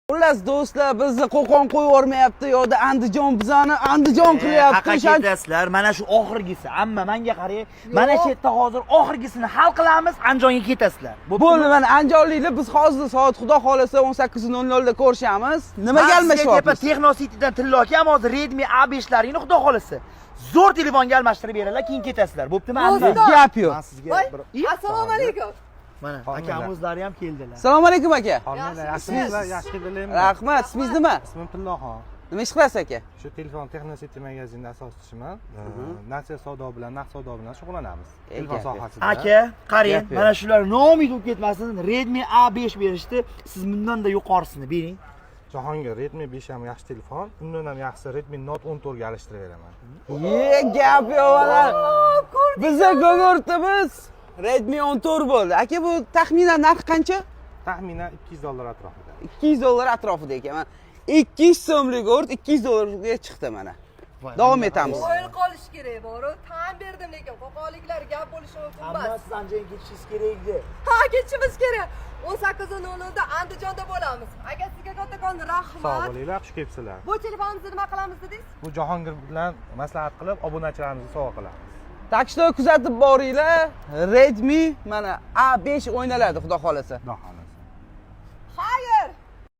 Xullas do'stlar, bizni Qo'qon qo'yib yubormayapti, yo'da Andijon bizani Andijon qilyapti. Haqiqat ketasizlar. Mana shu oxirgisi. Amma menga qarang. Mana shu yerda hozir oxirgisini hal qilamiz, Andijonga ketasizlar. Bo'ldi, mana andijonliklar biz hozir soat Xudo xolasa 18:00 da ko'rishamiz. Nimaga almashyapmiz? Texnositidan tilloki ham hozir Redmi A5laringni Xudo xolasa zo'r telefonga almashtirib beradilar, keyin ketasizlar. Bo'ptimi? Gap yo'q. Men sizga Assalomu alaykum. mana akam o'zlari ham keldilar. Assalomu alaykum aka. Yaxshimisizlar? Yaxshi keldinglarmi? Rahmat. Ismingiz nima? Ismim Tilloxon. Nima ish qilasiz aka? Shu telefon Technosity magazinida asoschisiman. Nasiya savdo bilan, naqd savdo bilan shug'ullanamiz. Telefon sohasida. Aka, qarang, mana shular noumid bo'lib ketmasin. Redmi A5 berishdi. Siz bundan da yuqorisini bering. Jahongir, Redmi 5 ham yaxshi telefon. Undan ham yaxshi Redmi Note 14 ga alishtirib beraman. Gap yo'q mana. Bizga gog'ortimiz Redmi 14 bo'ldi. Aka, bu taxminan narxi qancha? Taxminan $200 atrofida. $200 atrofida ekan. 200 so'mlik o'rt $200 ga chiqdi mana. Davom etamiz. O'yin qolish kerak, bor-ku. Tan berdim lekin qo'qonliklar gap bo'lishi mumkin emas. Amma siz Andijonga ketishingiz kerak edi. Ha, ketishimiz kerak. 18:00 da Andijonda bo'lamiz. Aka, sizga kattakon rahmat. Sog' bo'linglar, xush kelibsizlar. Bu telefonimizni nima qilamiz dedingiz? Bu Jahongir bilan maslahat qilib, obunachilarimizni sovg'a qilamiz. Tak что kuzatib boringlar. Redmi mana A5 o'ynaladi, Xudo xolasa. Xudo xohlasa.